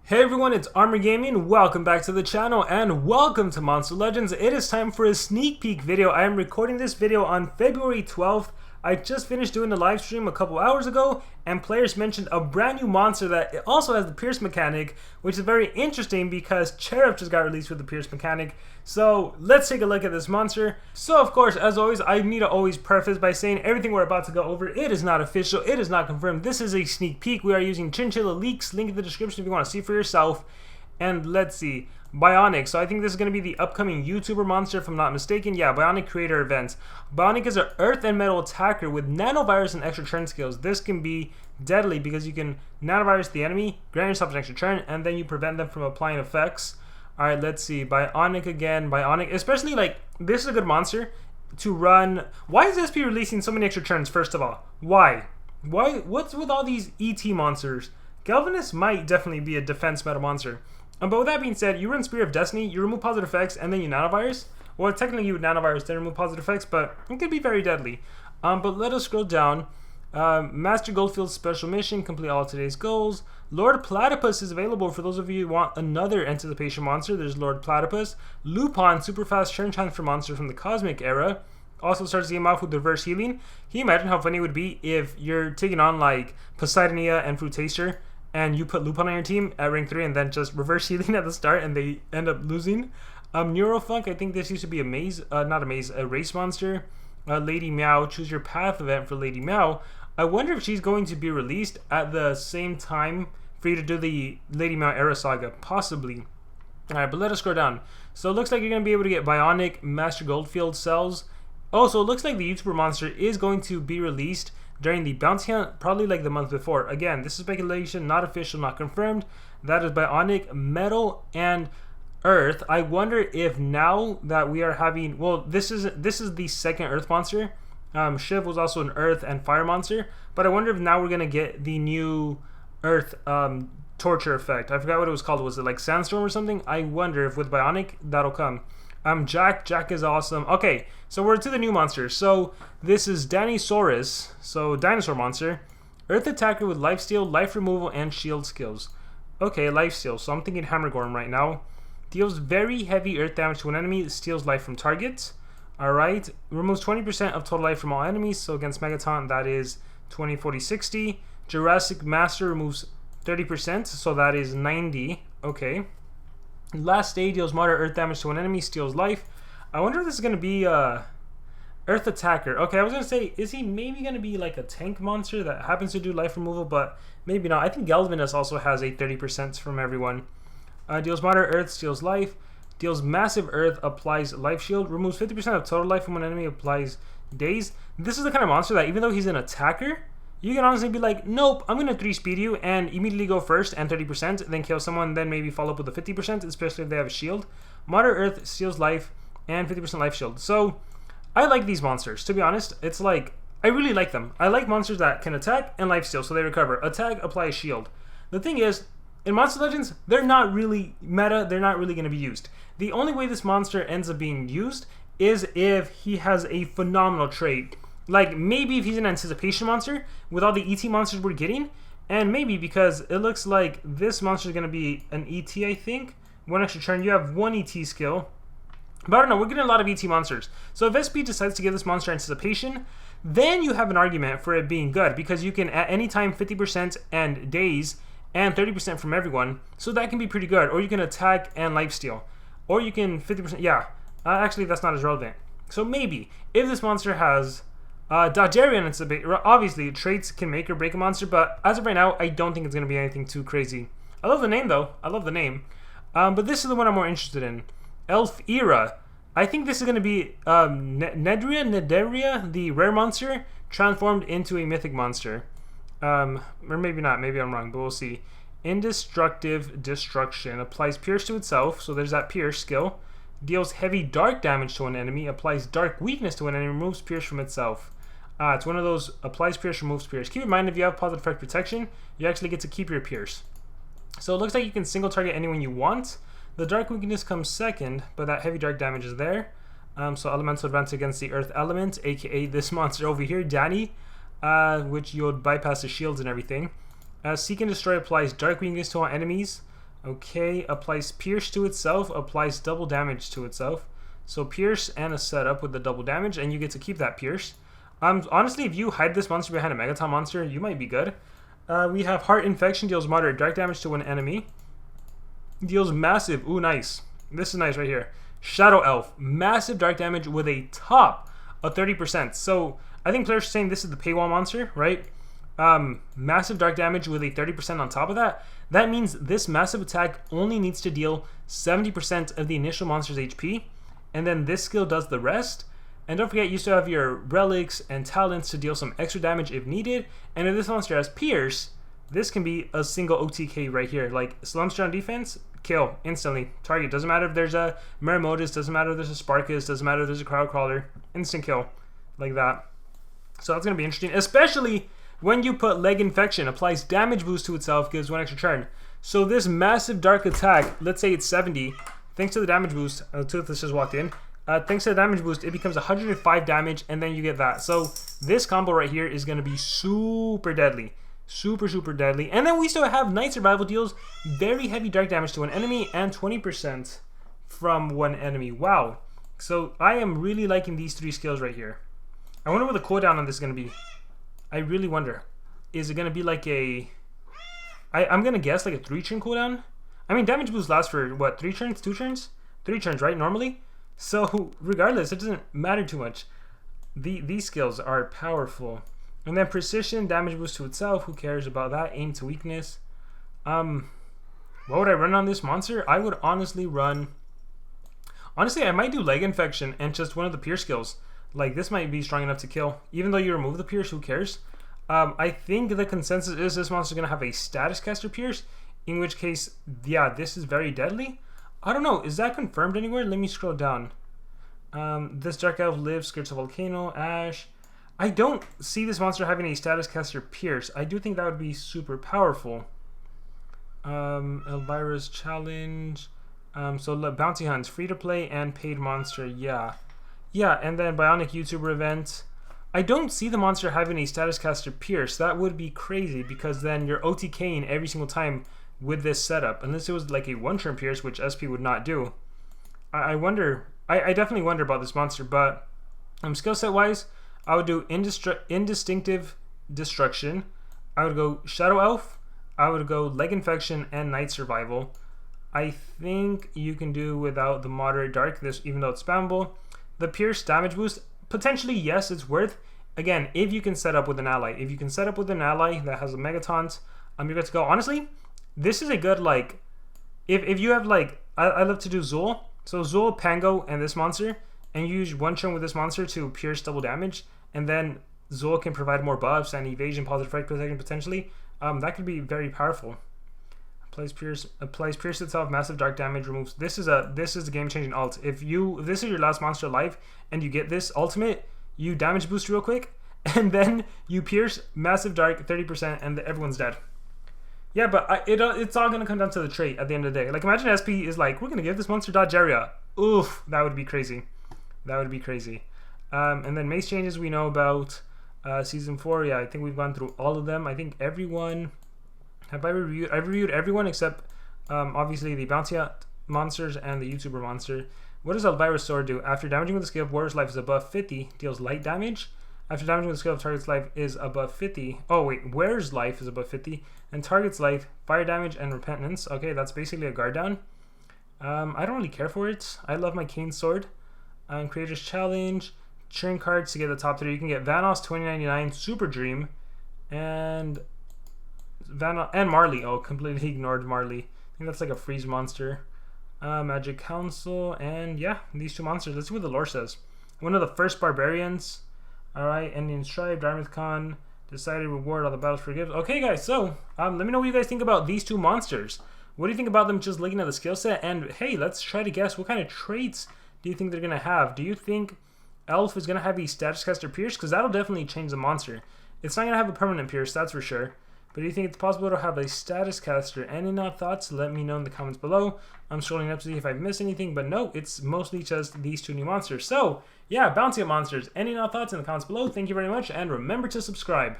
Hey everyone, it's Armor Gaming. Welcome back to the channel and welcome to Monster Legends. It is time for a sneak peek video. I am recording this video on February 12th. I just finished doing the live stream a couple hours ago and players mentioned a brand new monster that also has the Pierce mechanic, which is very interesting because Cherub just got released with the Pierce mechanic. So let's take a look at this monster. So of course, as always, I need to always preface by saying everything we're about to go over, it is not official, it is not confirmed. This is a sneak peek. We are using Chinchilla Leaks, link in the description if you want to see for yourself. And let's see, Bionic. So I think this is going to be the upcoming YouTuber monster if I'm not mistaken. Yeah, Bionic creator event. Bionic is an earth and metal attacker with nanovirus and extra turn skills. This can be deadly because you can nanovirus the enemy, grant yourself an extra turn, and then you prevent them from applying effects. Alright, let's see. Bionic again. Bionic, especially like, this is a good monster to run. Why is SP releasing so many extra turns, first of all? Why? What's with all these ET monsters? Galvanus might definitely be a defense meta monster. But with that being said, you run Spear of Destiny, you remove positive effects, and then you nanovirus. Well, technically you would nanovirus, then remove positive effects, but it could be very deadly. But let us scroll down. Master Goldfield's special mission, complete all of today's goals. Lord Platypus is available for those of you who want another anticipation monster. There's Lord Platypus. Lupin, super fast turn transfer monster from the Cosmic Era. Also starts the game off with reverse healing. Can you imagine how funny it would be if you're taking on like Poseidonia and Fruit Taster and you put Lupin on your team at rank 3 and then just reverse healing at the start and they end up losing? Neurofunk, I think this used to be a maze, not a maze, a race monster. Lady Meow, choose your path event for Lady Meow. I wonder if she's going to be released at the same time for you to do the Lady Meow Era Saga. Possibly. Alright, but let us scroll down. So it looks like you're going to be able to get Bionic, Master Goldfield cells. Oh, so it looks like the YouTuber monster is going to be released during the bounty hunt, probably like the month before. Again, this is speculation, not official, not confirmed. That is Bionic, Metal, and Earth. I wonder if now that we are having, well, this is the second Earth monster. Shiv was also an Earth and Fire monster, but I wonder if now we're gonna get the new Earth torture effect. I forgot what it was called. Was it like Sandstorm or something? I wonder if with Bionic that'll come. Jack is awesome. Okay, so we're to the new monsters. So this is Soros, so dinosaur monster. Earth attacker with lifesteal, life removal, and shield skills. Okay, lifesteal. So I'm thinking Hammergorm right now. Deals very heavy earth damage to an enemy, steals life from targets. Alright, removes 20% of total life from all enemies. So against Megaton, that is 20, 40, 60. Jurassic Master removes 30%, so that is 90. Okay. Last day deals moderate earth damage to an enemy, steals life. I wonder if this is going to be Earth Attacker. Okay, I was going to say, is he maybe going to be like a tank monster that happens to do life removal, but maybe not. I think Galvanus also has a 30% from everyone. Deals moderate earth, steals life. Deals massive earth, applies life shield. Removes 50% of total life from an enemy, applies daze. This is the kind of monster that even though he's an attacker, you can honestly be like, nope, I'm going to 3-speed you and immediately go first and 30%, then kill someone, then maybe follow up with a 50%, especially if they have a shield. Moderate earth, steals life, and 50% life shield. So, I like these monsters. To be honest, it's like, I really like them. I like monsters that can attack and life steal, so they recover. Attack, apply a shield. The thing is, in Monster Legends, they're not really meta, they're not really going to be used. The only way this monster ends up being used is if he has a phenomenal trait. Like, maybe if he's an anticipation monster with all the ET monsters we're getting, and maybe because it looks like this monster is going to be an ET, I think. One extra turn, you have one ET skill. But I don't know, we're getting a lot of ET monsters. So if SP decides to give this monster anticipation, then you have an argument for it being good, because you can at any time 50% and daze, and 30% from everyone, so that can be pretty good. Or you can attack and lifesteal. Or you can 50%, yeah. Actually, that's not as relevant. So maybe, if this monster has Dodgerian anticipation, obviously traits can make or break a monster, but as of right now, I don't think it's going to be anything too crazy. I love the name though, I love the name. But this is the one I'm more interested in. Elf Era. I think this is going to be Nederia, the rare monster, transformed into a mythic monster. Or maybe not, maybe I'm wrong, but we'll see. Indestructive Destruction. Applies Pierce to itself, so there's that Pierce skill. Deals heavy dark damage to an enemy. Applies dark weakness to an enemy. Removes Pierce from itself. It's one of those, applies Pierce, removes Pierce. Keep in mind, if you have positive effect protection, you actually get to keep your Pierce. So it looks like you can single target anyone you want. The dark weakness comes second, but that heavy dark damage is there. So elemental advantage against the earth element, aka this monster over here, Danny. Which you'll bypass the shields and everything. Seek and Destroy applies dark weakness to all enemies. Okay, applies pierce to itself, applies double damage to itself. So pierce and a setup with the double damage, and you get to keep that pierce. Honestly, if you hide this monster behind a Megaton monster, you might be good. We have Heart Infection, deals moderate dark damage to one enemy. Deals massive, ooh nice. This is nice right here. Shadow Elf, massive dark damage with a top of 30%. So I think players are saying this is the paywall monster, right? Massive dark damage with a 30% on top of that. That means this massive attack only needs to deal 70% of the initial monster's HP, and then this skill does the rest. And don't forget, you still have your relics and talents to deal some extra damage if needed. And if this monster has pierce, this can be a single OTK right here. Like slumps on defense, kill instantly. Target, doesn't matter if there's a Maramotus, doesn't matter if there's a Sparkus, doesn't matter if there's a Crowd Crawler, instant kill like that. So that's gonna be interesting, especially when you put Leg Infection, applies damage boost to itself, gives one extra turn. So this massive dark attack, let's say it's 70, thanks to the damage boost, Toothless just walked in, thanks to the damage boost, it becomes 105 damage, and then you get that. So this combo right here is going to be super deadly. Super deadly. And then we still have Night Survival, deals very heavy dark damage to an enemy, and 20% from one enemy. Wow. So I am really liking these three skills right here. I wonder what the cooldown on this is going to be. I really wonder. Is it going to be like a... I'm going to guess like a 3-turn cooldown? I mean, damage boost lasts for, what, 3 turns? 2 turns? 3 turns, right, normally? So, regardless, it doesn't matter too much. These skills are powerful. And then precision, damage boost to itself, who cares about that? Aim to weakness. What would I run on this monster? I would honestly run... Honestly, I might do Leg Infection and just one of the pierce skills. Like, this might be strong enough to kill. Even though you remove the pierce, who cares? I think the consensus is this monster is going to have a status caster pierce, in which case, yeah, this is very deadly. I don't know, is that confirmed anywhere? Let me scroll down. This Dark Elf lives, skirts a volcano, ash. I don't see this monster having a status caster pierce. I do think that would be super powerful. Elvira's challenge. So bounty hunts, free to play and paid monster, yeah. Yeah, and then Bionic YouTuber event. I don't see the monster having a status caster pierce. That would be crazy, because then you're OTKing every single time with this setup, unless it was like a 1-turn pierce, which SP would not do. I wonder. I definitely wonder about this monster, but skill set wise, I would do Indistinctive Destruction. I would go Shadow Elf. I would go Leg Infection and Night Survival. I think you can do without the Moderate Dark, this, even though it's spammable. The Pierce damage boost, potentially yes, it's worth. Again, if you can set up with an ally. If you can set up with an ally that has a Megataunt, you're good to go. Honestly, this is a good, like, if you have, like, I love to do Zul. So Zul, Pango, and this monster, and you use 1 turn with this monster to pierce double damage, and then Zul can provide more buffs and evasion, positive effect protection potentially. That could be very powerful. Applies pierce itself, massive dark damage, removes. This is the game-changing ult. If this is your last monster alive and you get this ultimate, you damage boost real quick, and then you pierce, massive dark, 30%, and everyone's dead. Yeah, but it's all gonna come down to the trait at the end of the day. Like, imagine SP is like, we're gonna give this monster dodge area. Oof, that would be crazy. That would be crazy. And then mace changes we know about. Season 4, yeah, I think we've gone through all of them. I think everyone. Have I reviewed? I've reviewed everyone except obviously the bounty monsters and the YouTuber monster. What does Elvira's sword do? After damaging with the skill of Warrior's life is above 50, deals light damage. After damaging with the skill of target's life is above 50. Oh wait, Wearer's life is above 50, and target's life, fire damage, and repentance. Okay, that's basically a guard down. I don't really care for it. I love my cane sword. Creator's challenge, churn cards to get the top 3. You can get Vanoss 2099, Super Dream, and Marley. Oh, completely ignored Marley. I think that's like a freeze monster. Magic Council, and yeah, these 2 monsters. Let's see what the lore says. One of the first barbarians. Alright, Indian Stripe, Dartmouth Khan, decided reward all the battles forgives. Okay guys, so let me know what you guys think about these 2 monsters. What do you think about them just looking at the skill set? And hey, let's try to guess, what kind of traits do you think they're going to have? Do you think Elf is going to have a status caster pierce? Because that'll definitely change the monster. It's not going to have a permanent pierce, that's for sure. But do you think it's possible to have a status caster? Any thoughts? Let me know in the comments below. I'm scrolling up to see if I've missed anything, but no, it's mostly just these 2 new monsters. So, yeah, bounty monsters. Any thoughts in the comments below? Thank you very much, and remember to subscribe.